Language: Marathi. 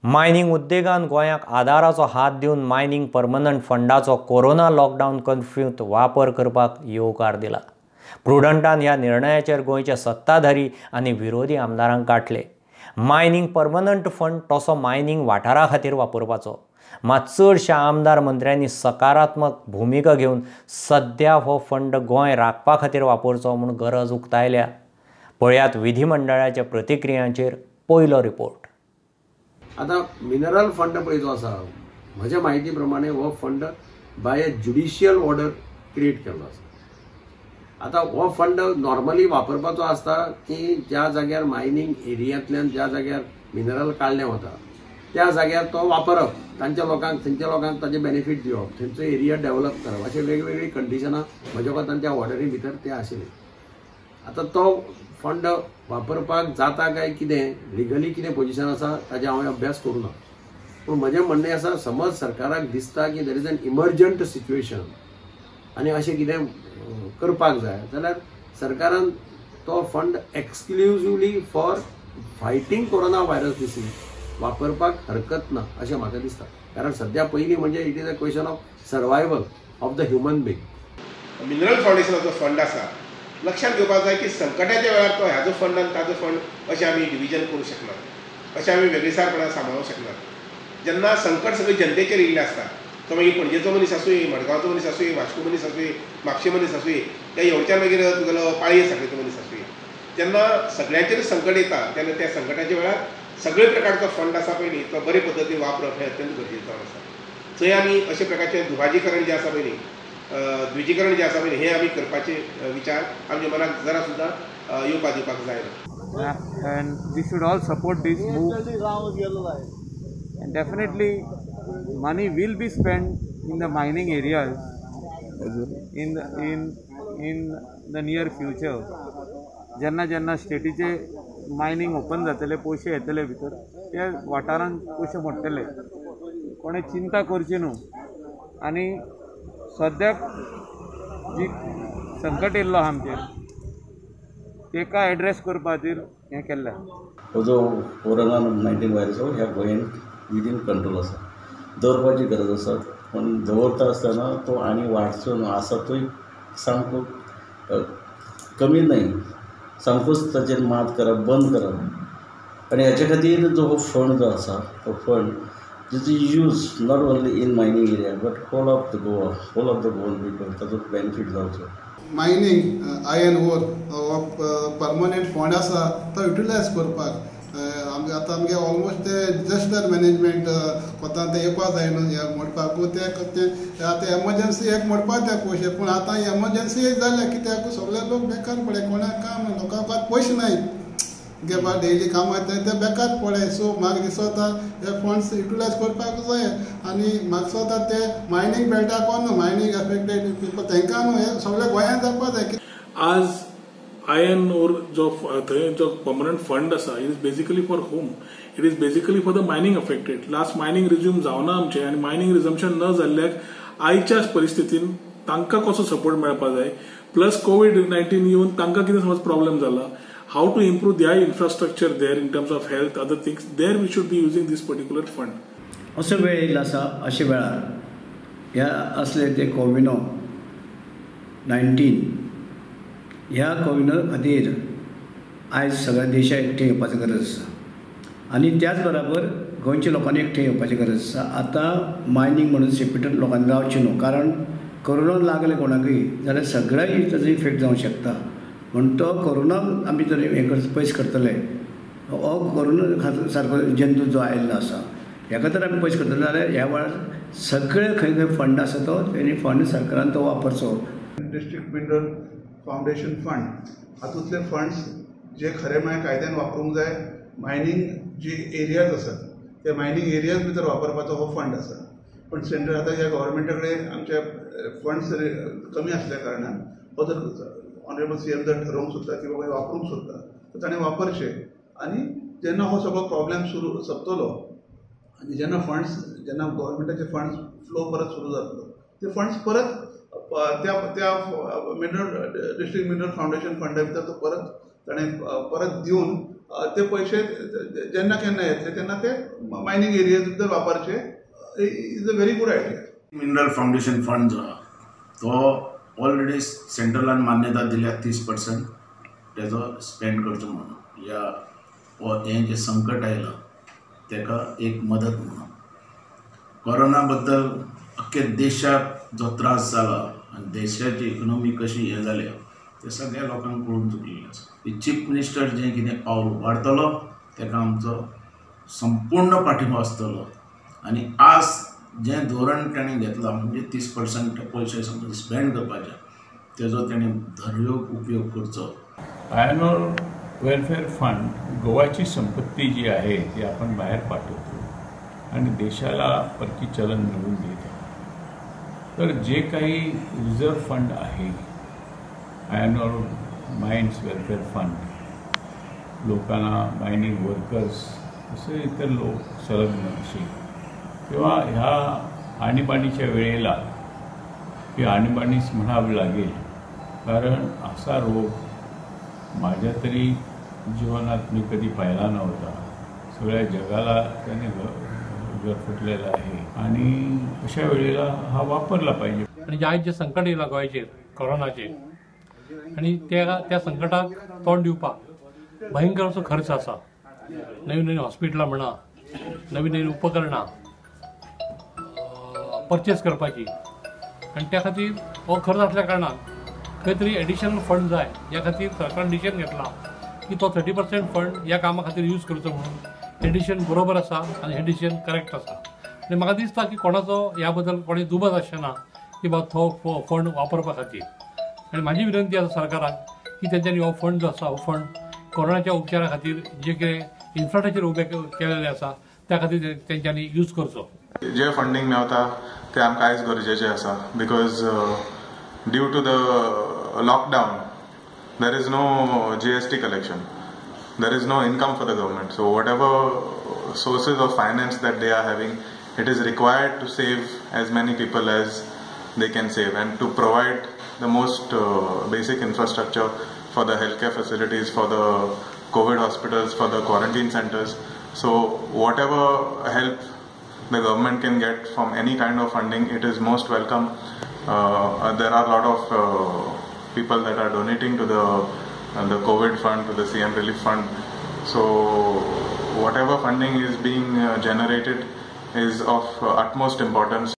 मायनिंग उद्देगान गोंयाक आदाराचो हात दिवन मायनिंग परमनंट फंडाचो कोरोना लॉकडावन कर्फ्यूंत वापर करपाक येवकार दिला. प्रुडंटान ह्या निर्णयाचेर गोंयचे सत्ताधारी आनी विरोधी आमदारांक गांठले. मायनिंग परमनंट फंड तसो मायनिंग वाठारा खातीर वापरपाचो. मात चडशा आमदार मंत्र्यांनी सकारात्मक भुमिका घेवन सध्या हो फंड गोंय राखपा खातीर वापरचो म्हूण गरज उक्तायल्या. पळयात विधिमंडळाच्या प्रतिक्रियांचेर पयलो रिपोर्ट. आता मिनरल फंड पळय जो आसा, म्हज्या म्हायती प्रमाणे हो फंड बाय अ ज्युडिशियल ऑर्डर क्रिएट केल्लो आसा. आता हो फंड नॉर्मली वापरपाचो आसता की ज्या जाग्यार मायनिंग एरियांतल्यान ज्या जाग्यार मिनरल काडलें वता त्या जाग्यार तो वापरप, थंयच्या लोकांक ताजे बेनिफीट दिवप, थंयचो एरिया डेव्हलप करप, अशे वेगवेगळी कंडिशनां म्हज्या कोतांच्या ऑर्डरी भितर ते आशिल्ले. आता तो फंड वापरपाक जाता काय कितें, लिगली कितें पोजिशन आसा ताजे हांवें अभ्यास करूं ना. पूण म्हजें म्हणणें आसा, समज सरकाराक दिसता की there is an emergent situation आनी अशें कितें करपाक जाय जाल्यार सरकारान तो fund exclusively for fighting corona virus disease वापरपाक हरकत ना अशें म्हाका दिसता. कारण सद्या पयलीं म्हणजे it is a question of survival of the human being. Mineral फाउंडेशनाचो फंड आसा, लक्षात घेवपाक जाय की संकटाच्या वेळार तो ह्याचो फंड आनी ताजो फंड अशें आमी डिविजन करूं शकनात, अशें आमी वेगळीसारपणान सांबाळूंक शकनात. जेन्ना संकट सगळें जनतेचेर येयल्लें आसता, तो मागीर पणजेचो मनीस आसूं, मडगांवचो मनीस आसूं, वास्को मनीस आसूं, म्हापशे मनीस आसूं, त्या येवच्या मागीर तुगेलो पाळये साखळेचो मनीस आसूं, जेन्ना सगळ्यांचेर संकट येता तेन्ना त्या संकटाच्या वेळार सगळे प्रकारचो फंड आसा पळय तो बरे पद्दतीन वापरप हें अत्यंत गरजेचो आसा. थंय आमी अशे प्रकारचें दुभाजीकरण जें आसा पळय, द्विजीकरण जें आसा पळय हें आमी करपाचे विचार आमच्या मनाक जरा सुद्दां येवपा दिवपाक जायना. And we should all support this move. And definitely money will be spent in the mining areas in the near future. जेन्ना स्टेटीचे मायनिंग ओपन जातले, पयशे येतले भितर, त्या वाठारांत पयशे मोडटले, कोणें चिंता करची न्हू. आनी सद्याक जी संकट येयल्लो आमचेर तेका एड्रेस करपा खातीर हें केल्लें. हो जो कोरोना-19 व्हायरस ह्या गोंयांत विदीन कंट्रोल आसा, दवरपाची गरज आसा. पण दवरता आसतना तो आनी वाडचो न्हू, आसा तोय सामको कमी न्हय, सामकोच ताचेर मात करप, बंद करप. आनी हेचे खातीर जो हो फंड जो आसा तो फंड जिचो use not only in mining area but whole of the Goa, whole of the Goan people ताचो बेनिफीट जावचो. मायनिंग आयर्न ओर हो परमनंट फंड आसा तो युटिलायज करपाक आतां आमगे ऑलमोस्ट ते डिजास्टर मॅनेजमेंट कोतां ते येवपा जाय न्हू हे मोडपाक. ते आतां एमर्जन्सी एक मोडपाक जाय पयशे, पूण आतां एमर्जन्सी जाल्या कित्याक सगळे लोक बेकार पडले, कोणाक काम लोकांक पयशे नाय गे बा डेली काम येता ते बेकार पडले. सो म्हाका दिसता हे फंड्स युटिलायज करपाक जाय. आनी म्हाका दिसता ते मायनिंग बेल्टाक कोण मायनिंग एफेक्टेड पीपल तांकां न्हू हे सगळे गोंयांत जावपा जाय. आज आयर्न ओर जो परमनंट फंड आसा, it is basically for home, it is basically for the mining affected. Last mining resume जावना आमचें, आनी मायनिंग रिजम्पशन न जाल्ल्याक आयच्या परिस्थितीन तांकां कसो सपोर्ट मेळपा जाय, प्लस कोविड-19 येवन तांकां कितें समज प्रॉब्लेम जाला, how to improve their infrastructure there in terms of health, other things, there we should be using this particular fund. असो वेळ येयल्लो आसा, अशे वेळार ह्या असले ते कोविड-19 ह्या कोविड खातीर आयज सगळ्या देशाक एकठांय येवपाची गरज आसा. आनी त्याच बरोबर गोंयच्या लोकांनी एकठांय येवपाची गरज आसा. आतां मायनिंग म्हणून सेपरेट लोकांनी रावचें न्हू, कारण कोरोना लागले कोणाकय जाल्यार सगळ्यांक ताजो इफेक्ट जावंक शकता. म्हणून तो कोरोना आमी जर हें पयस करतले, हो कोरोना सारको जंतू जो आयिल्लो आसा हेका तर आमी पयस करतले जाल्यार ह्या वेळार सगळे खंय फंड आसा तो तेणी फंड सरकारान तो वापरचो. डिस्ट्रिक्ट मिनरल फाउंडेशन फंड हातूंतले फंड्स जे खरे म्हळ्यार कायद्यान वापरूंक जाय. मायनिंग जी एरियाज आसात त्या मायनिंग एरियाज भितर वापरपाचो हो फंड आसा. पण सेंटर आतां ह्या गव्हर्मेंटा कडेन आमचे फंड्स कमी आसल्या कारणान हो जर ऑनरेबल सीएम जर ठरोवंक सोदता की बाबा वापरूंक सोदता तर ताणें वापरचें. आनी जेन्ना हो सगळो प्रॉब्लेम सोंपतलो आनी जेन्ना गव्हर्मेंटाचे फंड्स फ्लो परत सुरू जातलो, ते फंड्स परत त्या मिनरल डिस्ट्रिक्ट मिनरल फाउंडेशन फंडा भितर तो परत ताणें परत दिवन ते पैसे जेन्ना केन्ना येतले तेन्ना ते मायनिंग एरियाज भितर वापरचे is a very good idea. Mineral foundation fund जो तो ऑलरेडी सेंट्रलान मान्यता दिल्या 30% त्याचो स्पेंड करचो म्हणून हें जें संकट आयलां तेका एक मदत म्हणून. कोरोना बद्दल अख्ख्या देशाक जो त्रास जाला आनी देशाची इकॉनॉमी कशी हें जाल्या ते सगळ्या लोकांक कळून चुकलेलें आसा. चीफ मिनिस्टर जें कितें पावल उबारतलो तेका आमचो संपूर्ण पाठिंबो आसतलो आनी आज जें धोरण ताणें घेतलां म्हणजे 30% पयशे समज स्पेंड करपाचे तेजो ताणें धर्योग उपयोग करचो. आयर्न ओर वेलफेअर फंड गोवाची संपत्ती जी आहे ती आपण बाहेर पाठवतो आणि देशाला परकी चलन मिळवून देतो. तर जे काही रिझर्व्ह फंड आहे iron ore mines welfare fund लोकांना मायनिंग वर्कर्स असे इतर लोक संलग्न असे किंवा ह्या आणीबाणीच्या वेळेला ही आणीबाणीच म्हणावी लागेल कारण असा रोग माझ्या तरी जीवनात मी कधी पाहिला नव्हता. सगळ्या जगाला त्याने गरफटलेला आहे आणि अशा वेळेला हा वापरला पाहिजे. आणि आज जे संकट येयलां गोंयचेर कोरोनाचे आणि त्या संकटाक तोंड दिवपाक भयंकर असो खर्च आसा. नवीन नवीन हॉस्पिटलां म्हणा नवीन नवीन उपकरणां परचेस करपाची आणि त्या खातीर हो खर्च आसल्या कारणान खंय तरी एडिशनल फंड जाय. ह्या खातीर सरकारान डिसिजन घेतला की तो 30% फंड ह्या कामा खातीर यूज करचो म्हणून. हे डिसिजन बरोबर आसा आनी हे डिसिजन करेक्ट आसा आनी म्हाका दिसता की कोणाचो ह्या बद्दल कोणी दुबाव आसना की बाबा तो फंड वापरपा खातीर. आनी म्हाजी विनंती आसा सरकाराक की तेंच्यांनी हो फंड जो आसा हो फंड कोरोनाच्या उपचारा खातीर जे कितें इन्फ्रास्ट्रक्चर उबें केलेलें आसा त्या खातीर तेंच्यांनी यूज करचो. जे फंडिंग मेळटा ते आमकां आयज गरजेचें आसा because due to the lockdown there is no GST collection. There is no income for the government. So whatever sources of finance that they are having, it is required to save as many people as they can save and to provide the most basic infrastructure for the healthcare facilities, for the COVID hospitals, for the quarantine centers. So whatever help the government can get from any kind of funding, it is most welcome. There are a lot of people that are donating to the COVID fund, to the CM Relief Fund. So whatever funding is being generated is of utmost importance.